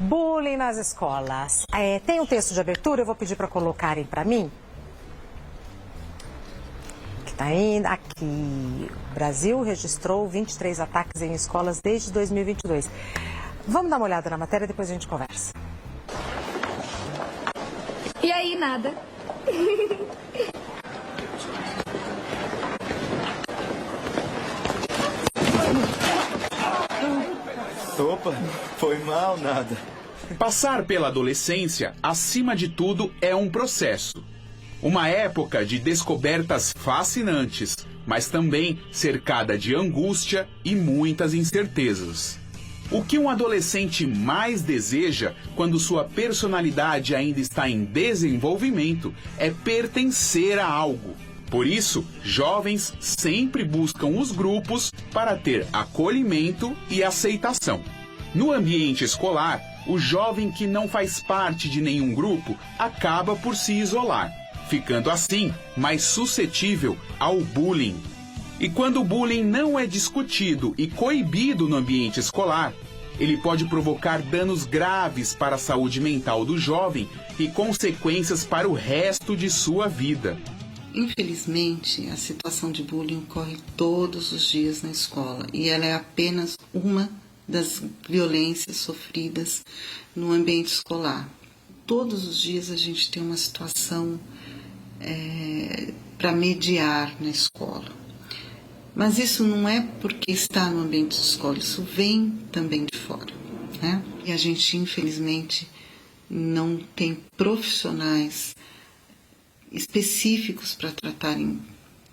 Bullying nas escolas. Tem um texto de abertura, eu vou pedir para colocarem para mim. Que está indo aqui. O Brasil registrou 23 ataques em escolas desde 2022. Vamos dar uma olhada na matéria, depois a gente conversa. E aí, nada. Opa, foi mal, nada. Passar pela adolescência, acima de tudo, é um processo. Uma época de descobertas fascinantes, mas também cercada de angústia e muitas incertezas. O que um adolescente mais deseja quando sua personalidade ainda está em desenvolvimento é pertencer a algo. Por isso, jovens sempre buscam os grupos para ter acolhimento e aceitação. No ambiente escolar, o jovem que não faz parte de nenhum grupo acaba por se isolar, ficando assim mais suscetível ao bullying. E quando o bullying não é discutido e coibido no ambiente escolar, ele pode provocar danos graves para a saúde mental do jovem e consequências para o resto de sua vida. Infelizmente, a situação de bullying ocorre todos os dias na escola e ela é apenas uma das violências sofridas no ambiente escolar. Todos os dias a gente tem uma situação para mediar na escola. Mas isso não é porque está no ambiente de escola, isso vem também de fora, né? E a gente, infelizmente, não tem profissionais específicos para tratarem,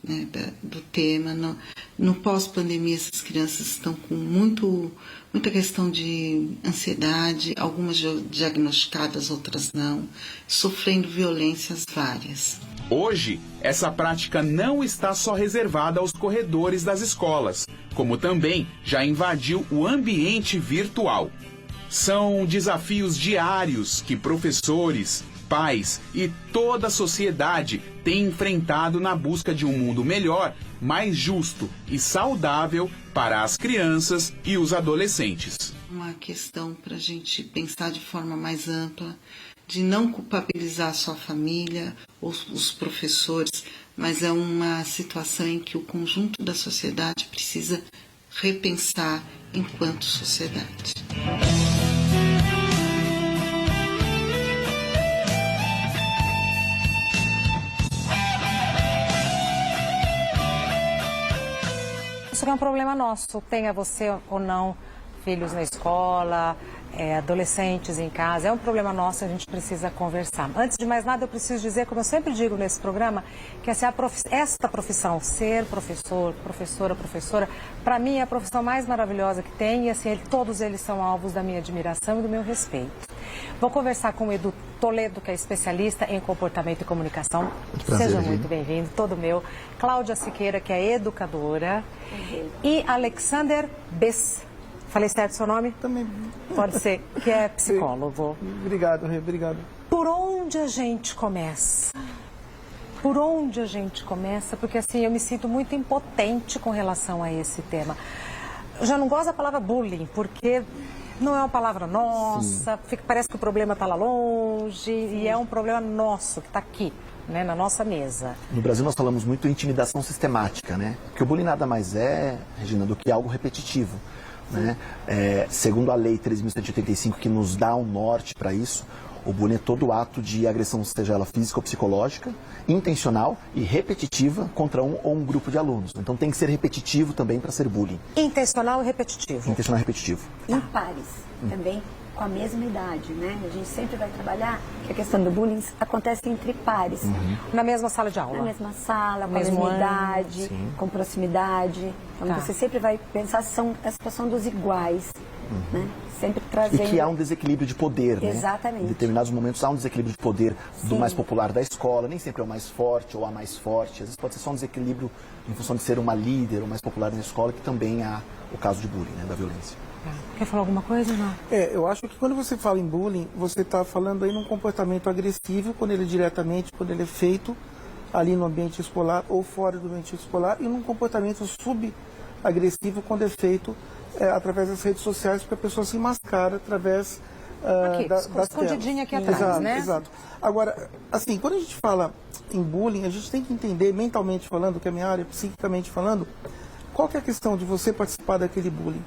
né, do tema. No pós-pandemia, essas crianças estão com muita questão de ansiedade, algumas diagnosticadas, outras não, sofrendo violências várias. Hoje, essa prática não está só reservada aos corredores das escolas, como também já invadiu o ambiente virtual. São desafios diários que professores, pais e toda a sociedade têm enfrentado na busca de um mundo melhor, mais justo e saudável para as crianças e os adolescentes. Uma questão para a gente pensar de forma mais ampla, de não culpabilizar só a família ou os professores, mas é uma situação em que o conjunto da sociedade precisa repensar enquanto sociedade. Isso é um problema nosso, tenha você ou não filhos na escola, adolescentes em casa, é um problema nosso, a gente precisa conversar. Antes de mais nada, eu preciso dizer, como eu sempre digo nesse programa, que esta profissão, ser professor, professora, para mim é a profissão mais maravilhosa que tem e assim, todos eles são alvos da minha admiração e do meu respeito. Vou conversar com o Edu Toledo, que é especialista em comportamento e comunicação. Seja muito bem-vindo, todo meu. Cláudia Siqueira, que é educadora. E Alexander Bess. Falei certo o seu nome? Também. Pode ser, que é psicólogo. Obrigado, obrigado. Por onde a gente começa? Por onde a gente começa? Porque assim, eu me sinto muito impotente com relação a esse tema. Eu já não gosto da palavra bullying, porque não é uma palavra nossa, parece que o problema está lá longe, e é um problema nosso, que está aqui, né, na nossa mesa. No Brasil nós falamos muito em intimidação sistemática, né? Porque o bullying nada mais é, Regina, do que algo repetitivo. Né? Segundo a Lei 3.185, que nos dá um norte para isso, o bullying é todo ato de agressão, seja ela física ou psicológica, intencional e repetitiva contra um ou um grupo de alunos. Então tem que ser repetitivo também para ser bullying. Intencional e repetitivo. Intencional e repetitivo. Em pares, também com a mesma idade, né? A gente sempre vai trabalhar que a questão do bullying acontece entre pares. Na mesma sala de aula. Na mesma sala, com a Mesmo mesma ano, idade, com proximidade. Então você sempre vai pensar se são a situação dos iguais, né? Sempre trazendo... E que há um desequilíbrio de poder, né? Exatamente. Em determinados momentos há um desequilíbrio de poder do mais popular da escola, nem sempre é o mais forte ou a mais forte. Às vezes pode ser só um desequilíbrio em função de ser uma líder ou mais popular na escola, que também há o caso de bullying, né, da violência. Quer falar alguma coisa, não? Eu acho que quando você fala em bullying, você está falando aí num comportamento agressivo, quando ele é feito ali no ambiente escolar ou fora do ambiente escolar, e num comportamento subagressivo quando é feito através das redes sociais, porque a pessoa se mascara através Aqui, escondidinha aqui atrás, exato, né? Exato. Agora, assim, quando a gente fala em bullying, a gente tem que entender, mentalmente falando, que é a minha área, psiquicamente falando, qual que é a questão de você participar daquele bullying?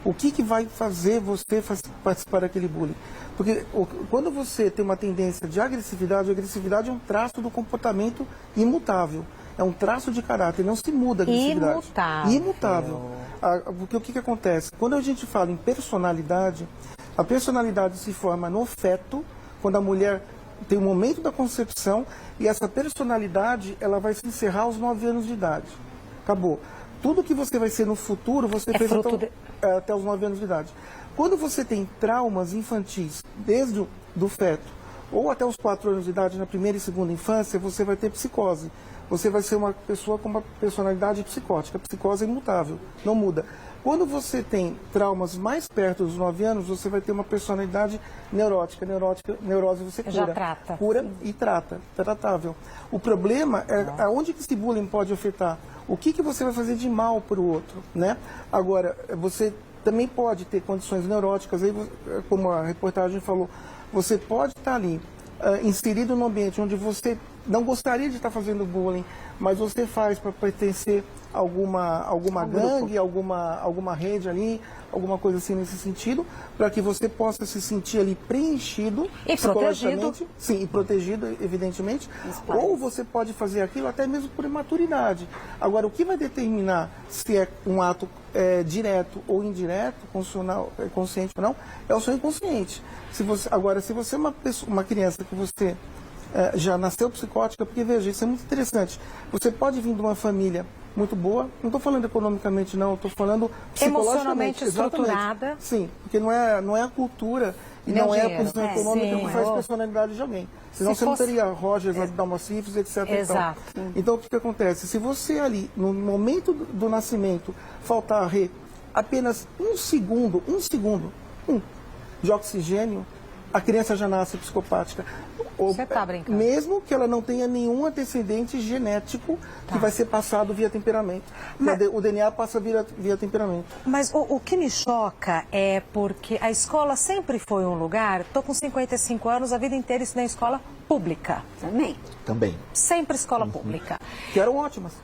O que vai fazer você participar daquele bullying? Porque quando você tem uma tendência de agressividade, a agressividade é um traço do comportamento imutável. É um traço de caráter, não se muda a agressividade. Imutável. Porque o que acontece? Quando a gente fala em personalidade, a personalidade se forma no feto, quando a mulher tem o momento da concepção, e essa personalidade ela vai se encerrar aos 9 anos de idade. Acabou. Tudo que você vai ser no futuro, você fez até os 9 anos de idade. Quando você tem traumas infantis, desde do feto, ou até os 4 anos de idade, na primeira e segunda infância, você vai ter psicose. Você vai ser uma pessoa com uma personalidade psicótica. A psicose é imutável, não muda. Quando você tem traumas mais perto dos 9 anos, você vai ter uma personalidade neurótica. Neurose você cura. Já trata. Cura e trata. Tratável. O problema é aonde que esse bullying pode afetar. O que você vai fazer de mal para o outro, né? Agora, você também pode ter condições neuróticas, aí, como a reportagem falou, você pode estar ali inserido num ambiente onde você não gostaria de estar fazendo bullying, mas você faz para pertencer a alguma gangue, alguma rede ali, alguma coisa assim nesse sentido, para que você possa se sentir ali preenchido e protegido. Sim, e protegido, evidentemente. Ou você pode fazer aquilo até mesmo por imaturidade. Agora, o que vai determinar se é um ato direto ou indireto, consciente ou não, é o seu inconsciente. Agora, se você é uma criança que você já nasceu psicótica, porque veja, isso é muito interessante. Você pode vir de uma família muito boa, não estou falando economicamente não, estou falando emocionalmente estruturada. Sim, porque não é a cultura e não é a posição econômica que faz personalidade de alguém. Senão você não teria Rogers, Dalmacifes, etc. Exato. Então, o que acontece? Se você ali, no momento do nascimento, faltar apenas um segundo de oxigênio, a criança já nasce psicopática. Você está brincando? Mesmo que ela não tenha nenhum antecedente genético que vai ser passado via temperamento. O DNA passa via temperamento. Mas o que me choca é porque a escola sempre foi um lugar... Estou com 55 anos, a vida inteira estudei em escola pública. Também. Sempre escola pública. Que eram ótimas.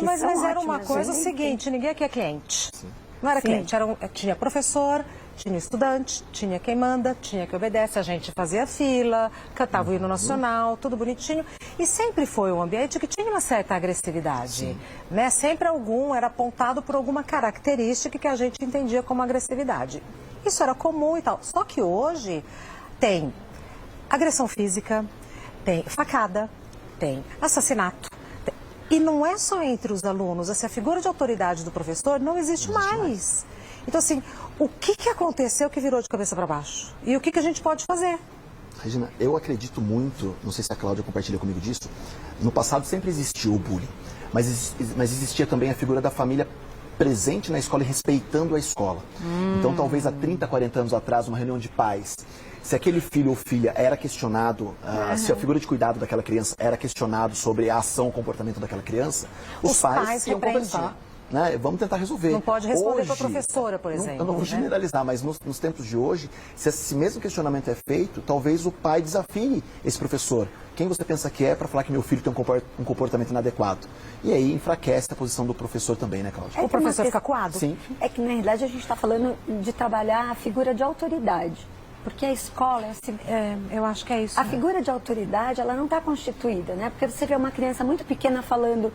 Mas era uma coisa seguinte, ninguém aqui é cliente. Sim. Não era cliente, tinha professor, tinha estudante, tinha quem manda, tinha quem obedece, a gente fazia fila, cantava o hino nacional, tudo bonitinho. E sempre foi um ambiente que tinha uma certa agressividade, né? Sempre era apontado por alguma característica que a gente entendia como agressividade. Isso era comum e tal. Só que hoje tem agressão física, tem facada, tem assassinato. E não é só entre os alunos, essa figura de autoridade do professor não existe mais. Então, assim, o que aconteceu que virou de cabeça para baixo? E o que a gente pode fazer? Regina, eu acredito muito, não sei se a Cláudia compartilha comigo disso, no passado sempre existiu o bullying, mas existia também a figura da família presente na escola e respeitando a escola. Então, talvez há 30, 40 anos atrás, uma reunião de pais, se aquele filho ou filha era questionado, se a figura de cuidado daquela criança era questionado sobre a ação ou comportamento daquela criança, os pais iam conversar. Né? Vamos tentar resolver. Não pode responder para a professora, por exemplo. Eu não vou generalizar, mas nos tempos de hoje, se esse mesmo questionamento é feito, talvez o pai desafie esse professor. Quem você pensa que é para falar que meu filho tem um comportamento inadequado? E aí enfraquece a posição do professor também, né, Cláudia? O professor fica coado? Sim. É que, na realidade, a gente está falando de trabalhar a figura de autoridade. Porque a escola eu acho que é isso. A figura de autoridade, ela não está constituída, né? Porque você vê uma criança muito pequena falando...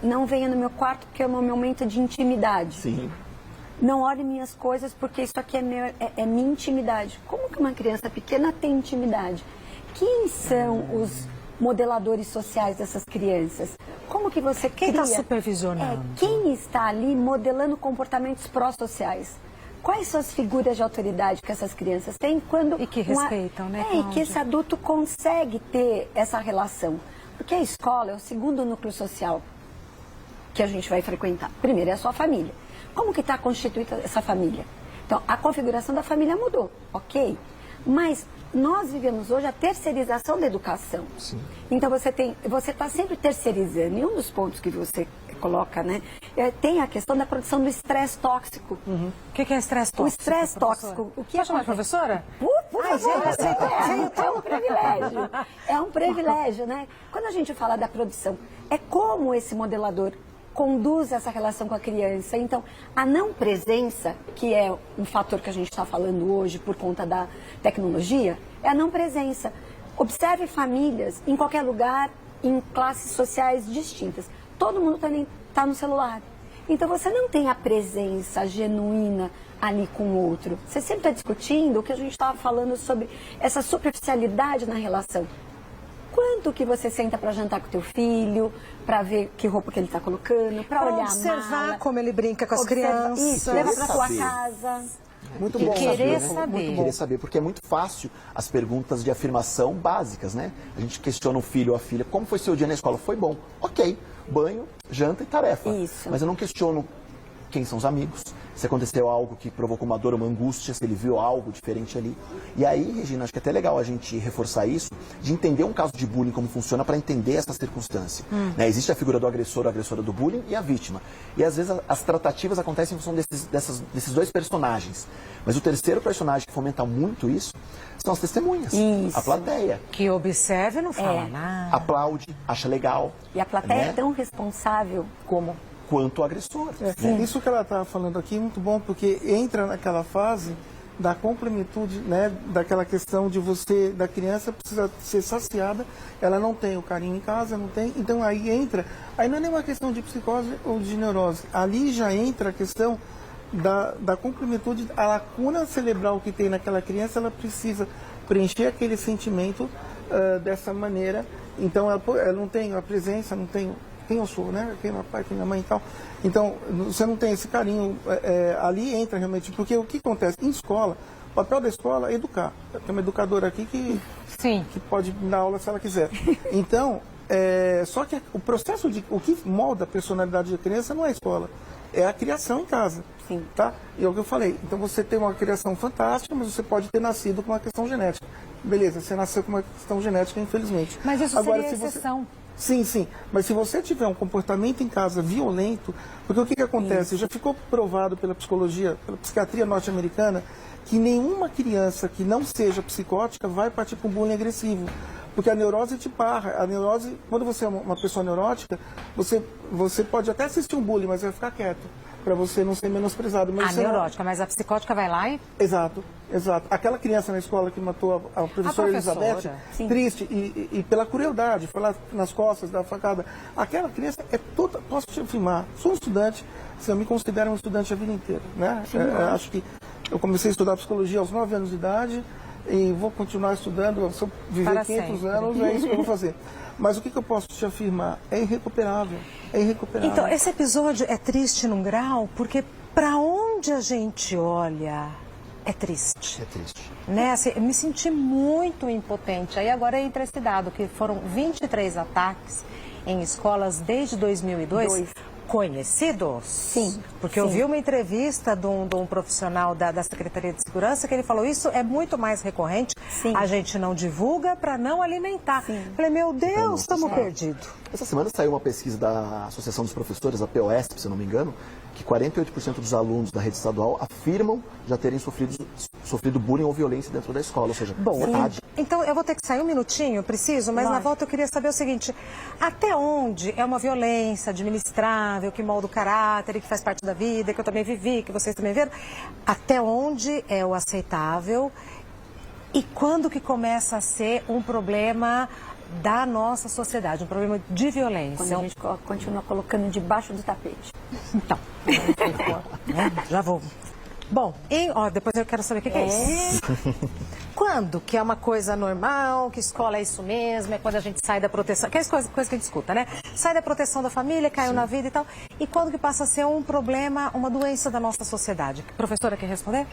não venha no meu quarto porque é o meu momento de intimidade. Sim. Não olhe minhas coisas porque isso aqui é minha intimidade. Como que uma criança pequena tem intimidade? Quem são os modeladores sociais dessas crianças? Como que você cria? Quem está supervisionando? Quem está ali modelando comportamentos pró-sociais? Quais são as figuras de autoridade que essas crianças têm quando... E que respeitam, né, e que esse adulto consegue ter essa relação. Porque a escola é o segundo núcleo social que a gente vai frequentar. Primeiro é a sua família. Como que está constituída essa família? Então, a configuração da família mudou, ok? Mas nós vivemos hoje a terceirização da educação. Sim. Então, você está sempre terceirizando. E um dos pontos que você coloca, né? Tem a questão da produção do estresse tóxico. O que é estresse tóxico? O estresse tóxico. O que Pode chamar de professora? Por favor, é um privilégio. É um privilégio, né? Quando a gente fala da produção, é como esse modelador conduz essa relação com a criança. Então, a não presença, que é um fator que a gente está falando hoje por conta da tecnologia, é a não presença. Observe famílias em qualquer lugar, em classes sociais distintas. Todo mundo está no celular. Então, você não tem a presença genuína ali com o outro. Você sempre está discutindo o que a gente estava falando sobre essa superficialidade na relação. Quanto que você senta para jantar com teu filho, para ver que roupa que ele está colocando, para olhar observar a mala, como ele brinca com as crianças. Isso, leva para tua casa. Muito bom. Querer saber, né? saber. Muito bom. Querer saber, porque é muito fácil as perguntas de afirmação básicas, né? A gente questiona o filho ou a filha, como foi seu dia na escola? Foi bom. Ok, banho, janta e tarefa. Isso. Mas eu não questiono quem são os amigos, se aconteceu algo que provocou uma dor, uma angústia, se ele viu algo diferente ali. E aí, Regina, acho que é até legal a gente reforçar isso, de entender um caso de bullying, como funciona, para entender essa circunstância. Né? Existe a figura do agressor, a agressora do bullying e a vítima. E às vezes as tratativas acontecem em função desses dois personagens. Mas o terceiro personagem que fomenta muito isso são as testemunhas. Isso. A plateia. Que observa e não fala nada. Aplaude, acha legal. E a plateia né? é tão responsável como... Quanto o agressor. Isso que ela está falando aqui é muito bom, porque entra naquela fase da complementude, né, daquela questão de você, da criança precisa ser saciada, ela não tem o carinho em casa, não tem, então aí entra, aí não é nenhuma questão de psicose ou de neurose, ali já entra a questão da complementude, a lacuna cerebral que tem naquela criança, ela precisa preencher aquele sentimento dessa maneira, então ela não tem a presença, não tem quem eu sou, né? Quem é meu pai, quem é minha mãe e tal. Então, você não tem esse carinho, ali entra realmente, porque o que acontece? Em escola, o papel da escola é educar. Tem uma educadora aqui que pode dar aula se ela quiser. Então, só que o processo o que molda a personalidade da criança não é a escola, é a criação em casa. Sim. Tá? E é o que eu falei. Então, você tem uma criação fantástica, mas você pode ter nascido com uma questão genética. Beleza, você nasceu com uma questão genética, infelizmente. Mas isso agora, seria exceção. Sim. Mas se você tiver um comportamento em casa violento, porque o que acontece? Já ficou provado pela psicologia, pela psiquiatria norte-americana, que nenhuma criança que não seja psicótica vai partir para um bullying agressivo. Porque a neurose te barra. A neurose, quando você é uma pessoa neurótica, você pode até assistir um bullying, mas vai ficar quieto, para você não ser menosprezado. Mas A neurótica, mas a psicótica vai lá e... Exato. Aquela criança na escola que matou a professora Elizabeth, Sim. triste, e pela crueldade, foi lá nas costas da facada. Aquela criança é toda, posso te afirmar, sou um estudante, eu me considero um estudante a vida inteira. Né? Acho que eu comecei a estudar psicologia aos 9 anos de idade e vou continuar estudando, se eu viver Para 500 sempre. anos, é isso que eu vou fazer. Mas o que eu posso te afirmar? É irrecuperável. É irrecuperável. Então, esse episódio é triste num grau, porque para onde a gente olha, é triste. É triste. Né? Assim, eu me senti muito impotente. Aí agora entra esse dado, que foram 23 ataques em escolas desde 2002. Conhecidos? Sim. Porque eu vi uma entrevista de um profissional da Secretaria de Segurança que ele falou, isso é muito mais recorrente, Sim. a gente não divulga para não alimentar. Sim. Falei, meu Deus, estamos perdidos. Essa semana saiu uma pesquisa da Associação dos Professores, a POSP, se eu não me engano, que 48% dos alunos da rede estadual afirmam já terem sofrido bullying ou violência dentro da escola, ou seja, metade. Então, eu vou ter que sair um minutinho, preciso, mas na volta eu queria saber o seguinte, até onde é uma violência administrável, que molda o caráter, que faz parte da vida, que eu também vivi, que vocês também viram, até onde é o aceitável e quando que começa a ser um problema da nossa sociedade, um problema de violência? Quando a gente continua colocando debaixo do tapete. Então, já vou. Bom, depois eu quero saber o que é isso. Quando que é uma coisa normal, que escola é isso mesmo, é quando a gente sai da proteção, que é coisa que a gente escuta, né? Sai da proteção da família, caiu na vida e tal. E quando que passa a ser um problema, uma doença da nossa sociedade? Professora, quer responder?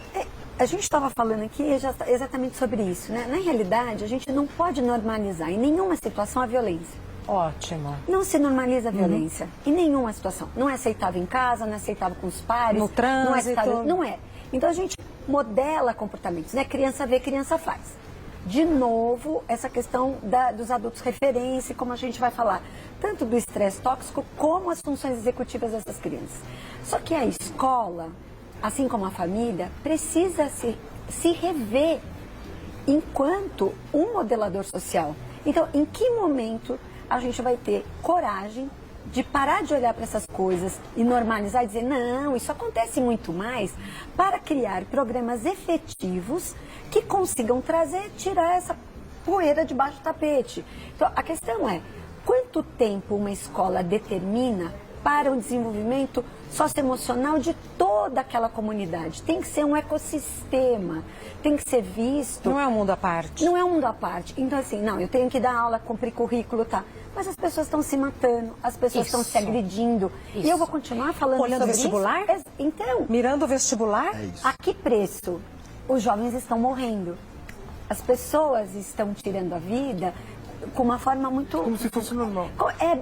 A gente estava falando aqui exatamente sobre isso, né? Na realidade, a gente não pode normalizar em nenhuma situação a violência. Ótimo. Não se normaliza a violência em nenhuma situação. Não é aceitável em casa, não é aceitável com os pares. No trânsito. Não é aceitável, não é. Então a gente modela comportamentos, né? Criança vê, criança faz. de novo, essa questão dos adultos referência, como a gente vai falar, tanto do estresse tóxico como as funções executivas dessas crianças. Só que a escola, assim como a família, precisa se rever enquanto um modelador social. Então, em que momento a gente vai ter coragem de parar de olhar para essas coisas e normalizar e dizer, não, isso acontece muito mais, para criar programas efetivos que consigam tirar essa poeira debaixo do tapete. Então, a questão é, quanto tempo uma escola determina para o desenvolvimento socioemocional de toda aquela comunidade? Tem que ser um ecossistema, tem que ser visto... Não é um mundo à parte. Não é um mundo à parte. Então, assim, não, eu tenho que dar aula, cumprir currículo, tá? Mas as pessoas estão se matando, as pessoas estão se agredindo. Isso. E eu vou continuar falando olhando sobre vestibular? isso? Então, Mirando o vestibular? a que preço? Os jovens estão morrendo. As pessoas estão tirando a vida com uma forma muito... Como se fosse normal.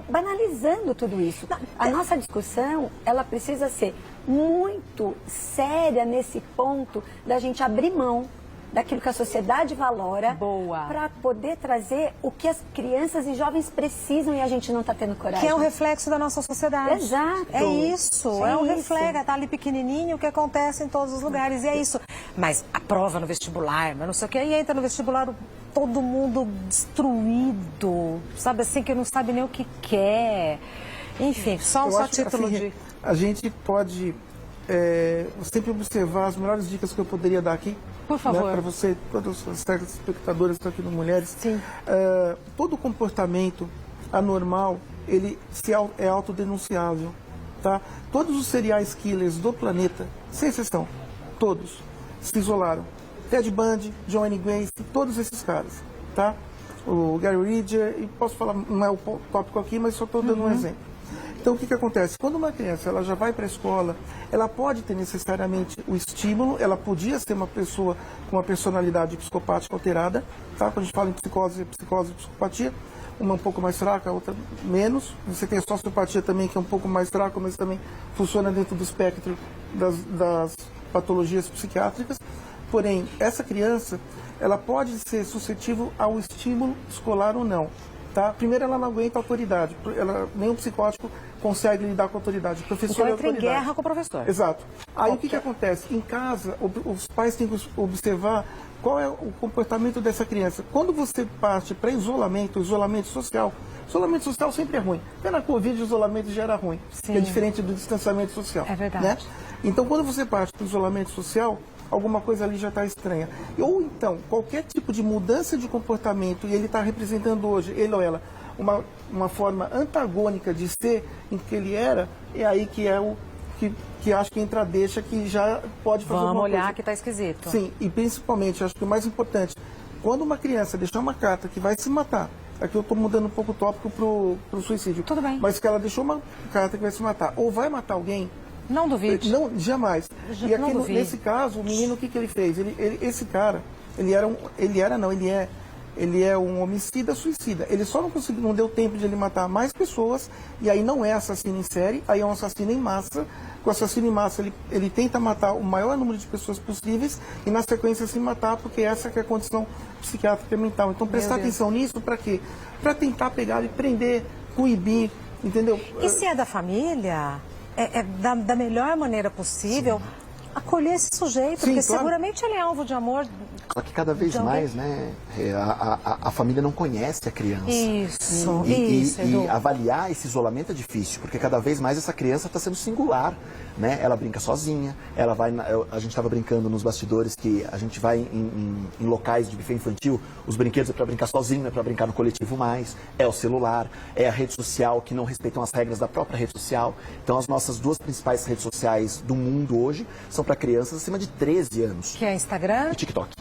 Banalizando tudo isso. A nossa discussão, ela precisa ser muito séria nesse ponto da gente abrir mão daquilo que a sociedade valora para poder trazer o que as crianças e jovens precisam e a gente não está tendo coragem. Que é um reflexo da nossa sociedade. Exato. É isso, é um isso. reflexo, está ali pequenininho, o que acontece em todos os lugares, e é isso. Mas a prova no vestibular, mas não sei o que, aí entra no vestibular todo mundo destruído, sabe assim, que não sabe nem o que quer. Enfim, só título assim, de... A gente pode sempre observar as melhores dicas que eu poderia dar aqui. Por favor. Né, para você, todas as telespectadoras que estão aqui no Mulheres. Sim. Todo comportamento anormal, ele é autodenunciável. Tá? Todos os serial killers do planeta, sem exceção, todos, se isolaram. Ted Bundy, John Wayne Gacy, todos esses caras. Tá? O Gary Ridger, e posso falar, não é o tópico aqui, mas só estou dando um exemplo. Então, o que acontece? Quando uma criança ela já vai para a escola, ela pode ter necessariamente o estímulo, ela podia ser uma pessoa com uma personalidade psicopática alterada, tá? Quando a gente fala em psicose e psicopatia, uma um pouco mais fraca, a outra menos. Você tem a sociopatia também, que é um pouco mais fraca, mas também funciona dentro do espectro das patologias psiquiátricas. Porém, essa criança, ela pode ser suscetível ao estímulo escolar ou não. Tá? Primeiro, ela não aguenta a autoridade. Nenhum psicótico consegue lidar com a autoridade. O professor então entra em guerra com o professor. Exato. Aí o que acontece? Em casa, os pais têm que observar qual é o comportamento dessa criança. Quando você parte para isolamento social sempre é ruim. Até na Covid o isolamento já era ruim, que é diferente do distanciamento social. É verdade. Né? Então, quando você parte para o isolamento social, alguma coisa ali já está estranha. Ou então, qualquer tipo de mudança de comportamento, e ele está representando hoje, ele ou ela, uma forma antagônica de ser em que ele era, é aí que é o que acho que entra a deixa, que já pode fazer alguma coisa. Vamos olhar que está esquisito. Sim, e principalmente, acho que o mais importante, quando uma criança deixar uma carta que vai se matar, aqui eu estou mudando um pouco o tópico para o suicídio. Tudo bem. Mas que ela deixou uma carta que vai se matar, ou vai matar alguém, não duvide. Não, jamais. E aqui, não nesse caso, o menino, o que ele fez? Esse cara, ele é um homicida suicida. Ele só não deu tempo de ele matar mais pessoas, e aí não é assassino em série, aí é um assassino em massa. Com o assassino em massa, ele tenta matar o maior número de pessoas possíveis e, na sequência, se matar, porque essa que é a condição psiquiátrica mental. Então, prestar atenção nisso para quê? Para tentar pegar e prender, coibir, entendeu? E se é da família... da melhor maneira possível, acolher esse sujeito, porque seguramente ele é alvo de amor. Só que cada vez mais, né, a família não conhece a criança. Isso, e avaliar esse isolamento é difícil, porque cada vez mais essa criança está sendo singular, né? Ela brinca sozinha, a gente estava brincando nos bastidores que a gente vai em locais de buffet infantil, os brinquedos é para brincar sozinho, não é para brincar no coletivo mais, é o celular, é a rede social que não respeitam as regras da própria rede social. Então as nossas duas principais redes sociais do mundo hoje são para crianças acima de 13 anos. Que é Instagram e TikTok.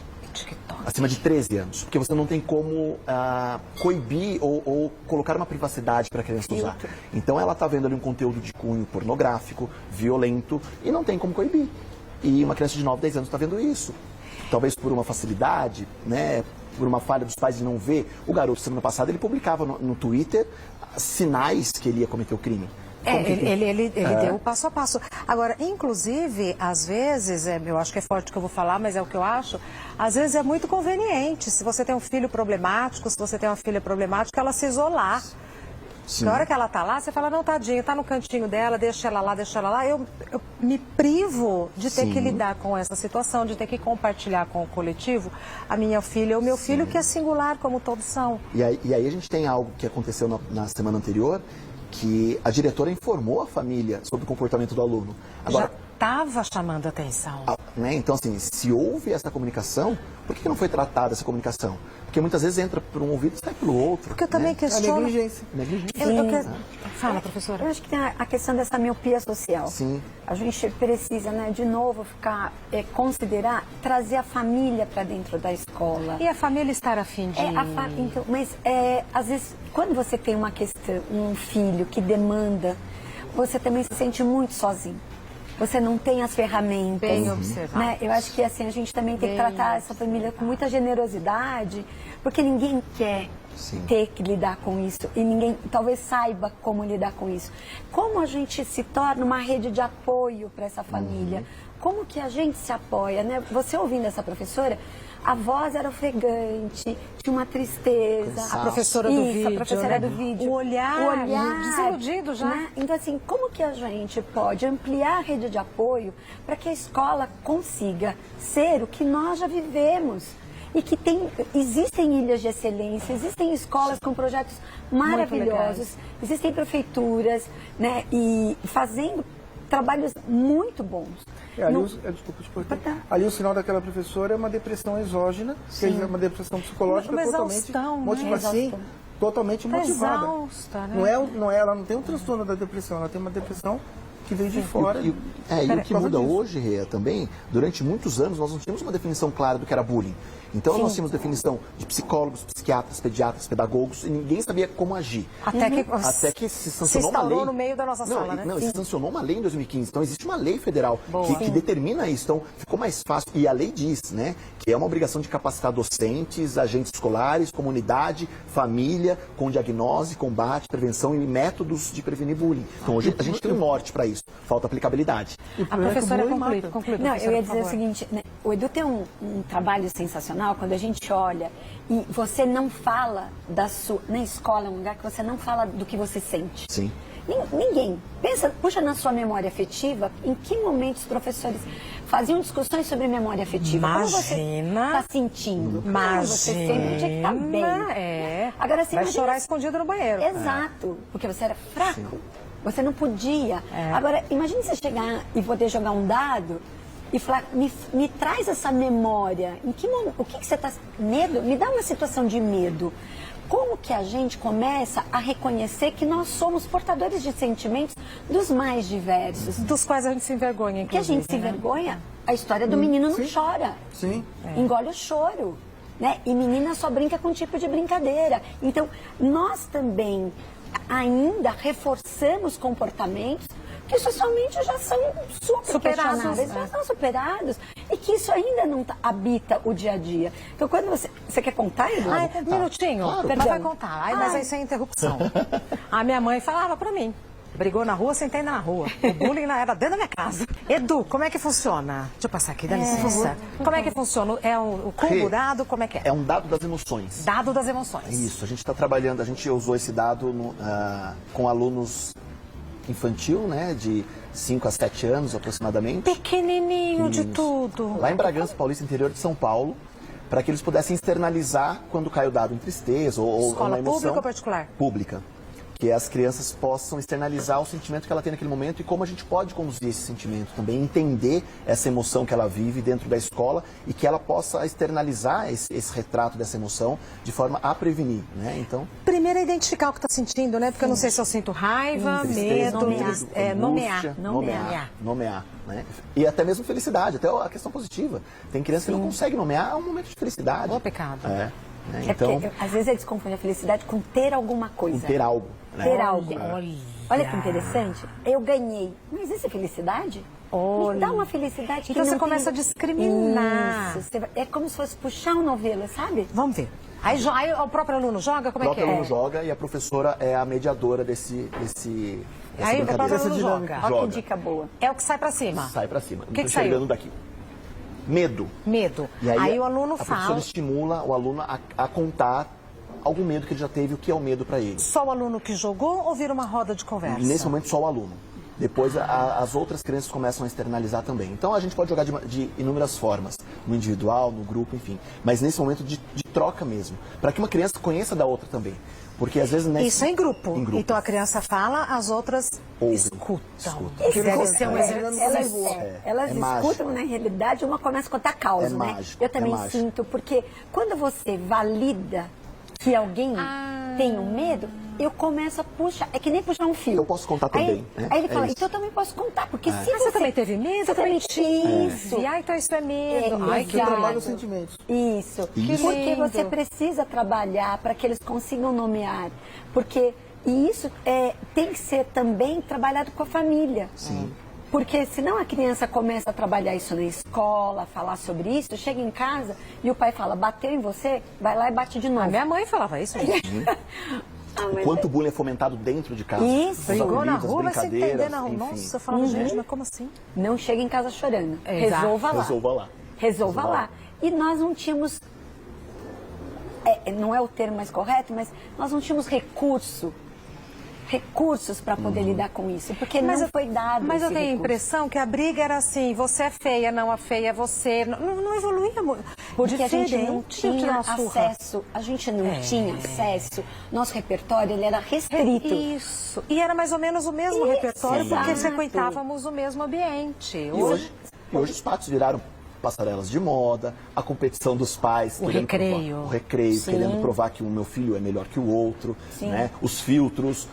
Acima de 13 anos, porque você não tem como coibir ou colocar uma privacidade para a criança usar. Então ela está vendo ali um conteúdo de cunho pornográfico, violento, e não tem como coibir. E uma criança de 9, 10 anos está vendo isso. Talvez por uma facilidade, né, por uma falha dos pais de não ver. O garoto, semana passada, ele publicava no Twitter sinais que ele ia cometer o crime. Ele deu o passo a passo. Agora, inclusive, às vezes, eu acho que é forte o que eu vou falar, mas é o que eu acho, às vezes é muito conveniente, se você tem um filho problemático, se você tem uma filha problemática, ela se isolar. Sim. Na hora que ela tá lá, você fala, não, tadinho, tá no cantinho dela, deixa ela lá, deixa ela lá. Eu me privo de ter Sim. que lidar com essa situação, de ter que compartilhar com o coletivo a minha filha ou o meu filho, que é singular, como todos são. E aí a gente tem algo que aconteceu na semana anterior, que a diretora informou a família sobre o comportamento do aluno. Agora, Já estava chamando atenção. né, então, assim, se houve essa comunicação, por que não foi tratada essa comunicação? Porque muitas vezes entra por um ouvido e sai pelo outro. Porque eu também né? A questiono... negligência. Fala, professora. Eu acho que tem a questão dessa miopia social. Sim. A gente precisa, né, de novo, considerar, trazer a família para dentro da escola. E a família estar afim de... Então, mas às vezes, quando você tem uma questão, um filho que demanda, você também se sente muito sozinho. Você não tem as ferramentas. Bem observado. Né? Eu acho que assim, a gente também tem que tratar essa família com muita generosidade, porque ninguém quer ter que lidar com isso e ninguém talvez saiba como lidar com isso. Como a gente se torna uma rede de apoio para essa família? Como que a gente se apoia, né? Você ouvindo essa professora, a voz era ofegante, tinha uma tristeza. A professora do vídeo, a professora né? do vídeo. O olhar desiludido já. Né? Então, assim, como que a gente pode ampliar a rede de apoio para que a escola consiga ser o que nós já vivemos? E que existem ilhas de excelência, existem escolas com projetos maravilhosos, existem prefeituras, né? E fazendo trabalhos muito bons. Desculpa te cortar. Ali o sinal daquela professora é uma depressão exógena, que é uma depressão psicológica Uma totalmente exaustão, né? motivada. Sim, totalmente motivada. Exausta, né? Ela não tem um transtorno da depressão, ela tem uma depressão que veio de fora. E o que muda hoje, Rê, também, durante muitos anos nós não tínhamos uma definição clara do que era bullying. Então nós tínhamos definição de psicólogos, psiquiatras, pediatras, pedagogos, e ninguém sabia como agir. Até que se sancionou uma lei. No meio da nossa sala, né? Se sancionou uma lei em 2015. Então existe uma lei federal que determina isso. Então ficou mais fácil. E a lei diz, né, que é uma obrigação de capacitar docentes, agentes escolares, comunidade, família, com diagnose, combate, prevenção e métodos de prevenir bullying. Então hoje a gente tem um norte para isso. Falta aplicabilidade. A professora conclui. Não, eu ia dizer o seguinte, né, o Edu tem um trabalho sensacional quando a gente olha e você não fala na escola, é um lugar que você não fala do que você sente. Sim. Ninguém. Puxa na sua memória afetiva, em que momento os professores faziam discussões sobre memória afetiva. Imagina. Como você está sentindo? Como você sente que está bem. Agora, assim, vai chorar escondido no banheiro. Exato, porque você era fraco. Você não podia. Agora, imagine você chegar e poder jogar um dado e falar, me traz essa memória. O que você está... Medo? Me dá uma situação de medo. Como que a gente começa a reconhecer que nós somos portadores de sentimentos dos mais diversos? Dos quais a gente se envergonha, Que a gente se envergonha. A história do menino não chora. Sim. Engole o choro. Né? E menina só brinca com um tipo de brincadeira. Então, nós também ainda reforçamos comportamentos que socialmente já são superados, já são superados, e que isso ainda não habita o dia a dia. Então, quando você quer contar, Edu? Um minutinho, claro. Mas vai contar. Mas isso é interrupção. A minha mãe falava pra mim, brigou na rua, sentei na rua. O bullying era dentro da minha casa. Edu, como é que funciona? Deixa eu passar aqui, dá licença. Como é que funciona? É o combo dado? Como é que é? É um dado das emoções. Dado das emoções. Isso, a gente está trabalhando, a gente usou esse dado com alunos infantil, né, de 5 a 7 anos aproximadamente. Pequenininho de tudo. Lá em Bragança Paulista, interior de São Paulo, para que eles pudessem externalizar quando cai o dado em tristeza ou Escola na emoção. pública ou particular? Pública. Que as crianças possam externalizar o sentimento que ela tem naquele momento e como a gente pode conduzir esse sentimento também, entender essa emoção que ela vive dentro da escola e que ela possa externalizar esse retrato dessa emoção de forma a prevenir, né? Então, primeiro é identificar o que está sentindo, né? Porque eu não sei se eu sinto raiva, tristeza, medo, nomear, né? E até mesmo felicidade, até a questão positiva. Tem criança que não consegue nomear, é um momento de felicidade. Ô, pecado. Né? Então, porque, às vezes eles confundem a felicidade com ter alguma coisa. Com ter algo. Né? Ter algo. Olha que interessante. Eu ganhei. Não existe felicidade? Olha. Me dá uma felicidade que Então não você começa tem... a discriminar. Isso, é como se fosse puxar um novelo, sabe? Vamos ver. Aí o próprio aluno joga? Como O é que próprio é? aluno joga e a professora é a mediadora dessa Aí o próprio brincadeira. aluno joga. Olha que dica boa. É o que sai pra cima. Sai pra cima. O que Não tô enxergando saiu? daqui. Medo. Medo. E Aí o aluno a professora fala... estimula o aluno a contar algum medo que ele já teve, o que é o medo para ele. Só o aluno que jogou ou vira uma roda de conversa? Nesse momento, só o aluno. Depois, as outras crianças começam a externalizar também. Então, a gente pode jogar de inúmeras formas. No individual, no grupo, enfim. Mas nesse momento de troca mesmo. Para que uma criança conheça da outra também. Porque às vezes... Isso é em grupo. Em grupo. Então a criança fala, as outras Ouvem. escutam. Esse Deve é ser um exercício. Elas escutam, na realidade, uma começa a contar causa, É né? mágico, Eu também é mágico. sinto, porque quando você valida que alguém tem um medo, eu começo a puxar, é que nem puxar um fio. Eu posso contar também, né? Aí ele fala, isso. então eu também posso contar, porque se Mas você também teve medo? Você também tive. Isso. Então isso é medo. Ai, que exato. Trabalha os sentimentos. Isso. Isso. Porque lindo. você precisa trabalhar para que eles consigam nomear. Porque isso tem que ser também trabalhado com a família. Sim. Porque senão a criança começa a trabalhar isso na escola, falar sobre isso, chega em casa e o pai fala, bateu em você, vai lá e bate de novo. A minha mãe falava isso, gente. Quanto bullying é fomentado dentro de casa. Isso. Os Brigou na apelidos, as rua, vai se entender brincadeiras, na rua. enfim. Nossa, eu falava, gente, mas como assim? Não chega em casa chorando. Exato. Resolva lá. Resolva lá. Resolva lá. E nós não tínhamos, não é o termo mais correto, mas nós não tínhamos recursos para poder lidar com isso, porque não foi dado Mas eu esse tenho a recurso. impressão que a briga era assim, você é feia, não, a feia é você. Não evoluía muito. Porque a gente não Diferente, tinha uma surra. acesso, tinha acesso, nosso repertório ele era restrito. Isso. E era mais ou menos o mesmo Isso, repertório, porque exato. frequentávamos o mesmo ambiente. E hoje os pátios viraram passarelas de moda, a competição dos pais, O querendo recreio. provar, o recreio, Sim. querendo provar que o meu filho é melhor que o outro, Sim. né? Os filtros,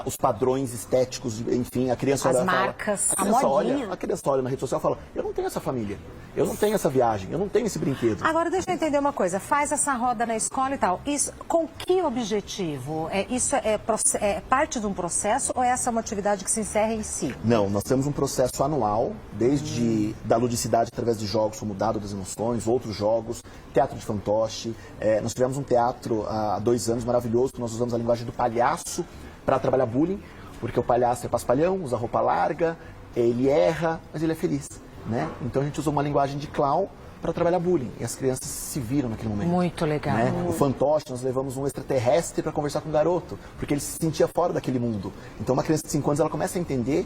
os padrões estéticos, enfim, a criança As olha, marcas. a criança A modinha. olha, a criança olha na rede social e fala, eu não tenho essa família, eu não tenho essa viagem, eu não tenho esse brinquedo. Agora, deixa eu entender uma coisa. Faz essa roda na escola e tal. Isso, com que objetivo? Isso é parte de um processo ou essa é uma atividade que se encerra em si? Não, nós temos um processo anual, desde da ludicidade através de jogos como Dado das Emoções, outros jogos, teatro de fantoche. Nós tivemos um teatro há 2 anos maravilhoso, que nós usamos a linguagem do palhaço para trabalhar bullying, porque o palhaço é paspalhão, usa roupa larga, ele erra, mas ele é feliz, né? Então a gente usou uma linguagem de clown para trabalhar bullying, e as crianças se viram naquele momento. Muito legal. Né? O fantoche, nós levamos um extraterrestre para conversar com o garoto, porque ele se sentia fora daquele mundo. Então uma criança de 5 anos, ela começa a entender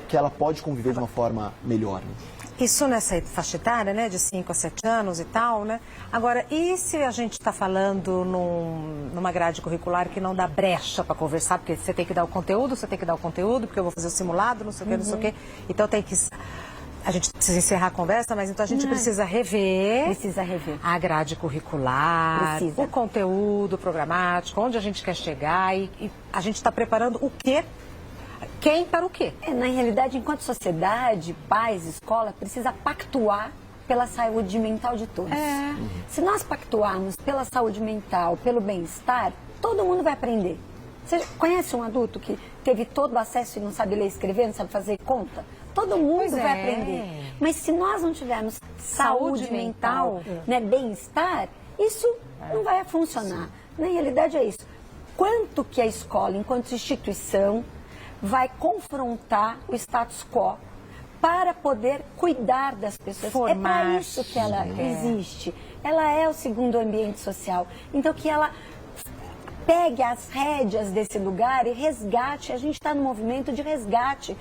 que ela pode conviver de uma forma melhor. Né? Isso nessa faixa etária, né, de 5 a 7 anos e tal, né? Agora, e se a gente está falando numa grade curricular que não dá brecha para conversar, porque você tem que dar o conteúdo, porque eu vou fazer o simulado, não sei o que, não sei o que. Então tem que... A gente precisa encerrar a conversa, mas então a gente precisa rever a grade curricular, Precisa. o conteúdo programático, onde a gente quer chegar e a gente está preparando o quê? Quem para o quê? Na realidade, enquanto sociedade, pais, escola, precisa pactuar pela saúde mental de todos. Se nós pactuarmos pela saúde mental, pelo bem-estar, todo mundo vai aprender. Você conhece um adulto que teve todo o acesso e não sabe ler e escrever, não sabe fazer conta? Todo mundo vai aprender. Mas se nós não tivermos saúde mental, né, bem-estar, isso não vai funcionar. Na realidade é isso. Quanto que a escola, enquanto instituição, vai confrontar o status quo para poder cuidar das pessoas. É para isso que ela existe. Ela é o segundo ambiente social. Então que ela pegue as rédeas desse lugar e resgate. A gente está no movimento de resgate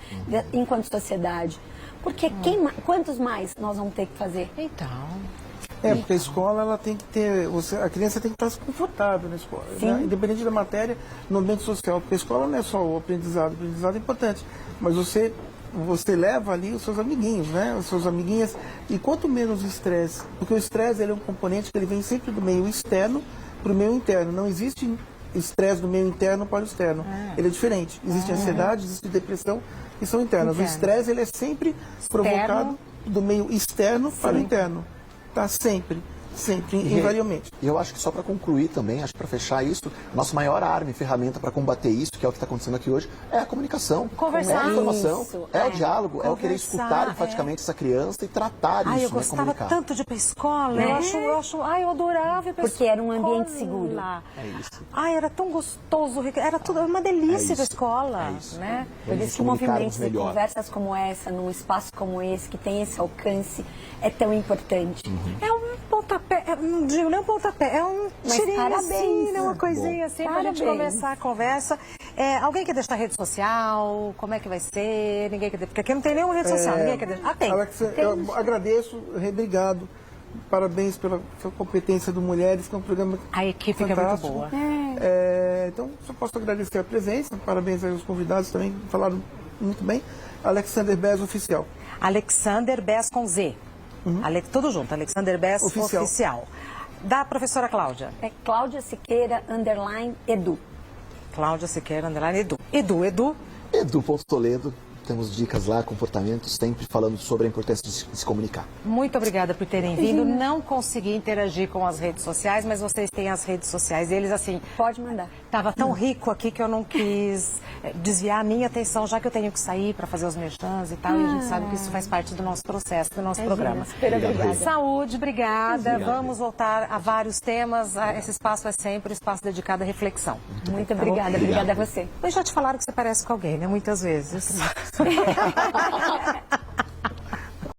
enquanto sociedade. Porque quantos mais nós vamos ter que fazer? Então... Porque a escola ela tem que ter, a criança tem que estar confortável na escola, né? Independente da matéria, no ambiente social, porque a escola não é só o aprendizado é importante, mas você leva ali os seus amiguinhos, né? As suas amiguinhas, e quanto menos estresse, porque o estresse ele é um componente que ele vem sempre do meio externo para o meio interno, não existe estresse do meio interno para o externo, ele é diferente, existe ansiedade, existe depressão, que são internas, o estresse ele é sempre provocado do meio externo para o interno. Tá sempre. sempre, invariavelmente. E eu acho que só para concluir também, acho que para fechar isso, nossa maior arma e ferramenta para combater isso, que é o que está acontecendo aqui hoje, é a comunicação. Conversar. É a informação, Isso, é o diálogo, é o querer Conversar, escutar empaticamente essa criança e tratar isso, Eu gostava comunicar. tanto de ir pra escola. Eu adorava ir pra Porque era um ambiente escola. seguro. É isso. Era tão gostoso, era tudo uma delícia da escola, né? Por Eles isso que comunicarem movimentos e melhor. conversas como essa, num espaço como esse, que tem esse alcance, é tão importante. É um pontapé, não digo nem um pontapé, é um Mas tirinho parabéns. assim, né? Uma coisinha assim, pra gente Parabéns. começar a conversa. Alguém quer deixar rede social? Como é que vai ser? Ninguém quer, porque aqui não tem nenhuma rede social, ninguém quer deixar. Tem. Alex, eu agradeço, obrigado. Parabéns pela sua competência do Mulheres, que é um programa A equipe que é muito fantástico. boa. Então, só posso agradecer a presença, parabéns aos convidados também, falaram muito bem. Alexander Bez Oficial. Alexander Bez com Z. Tudo junto, Alexander Bez Oficial. Oficial. Da professora Cláudia. É Cláudia Siqueira, _Edu. Cláudia Siqueira, _ Edu. Edu. Edu.Toledo, temos dicas lá, comportamentos, sempre falando sobre a importância de se comunicar. Muito obrigada por terem vindo. Não consegui interagir com as redes sociais, mas vocês têm as redes sociais deles, assim. Pode mandar. Estava tão rico aqui que eu não quis desviar a minha atenção, já que eu tenho que sair para fazer os merchans e tal. E a gente sabe que isso faz parte do nosso processo, do nosso programa. Super obrigada. Saúde, obrigada. Vamos voltar a vários temas. Esse espaço é sempre um espaço dedicado à reflexão. Muito obrigada. Obrigada a você. Mas já te falaram que você parece com alguém, né? Muitas vezes.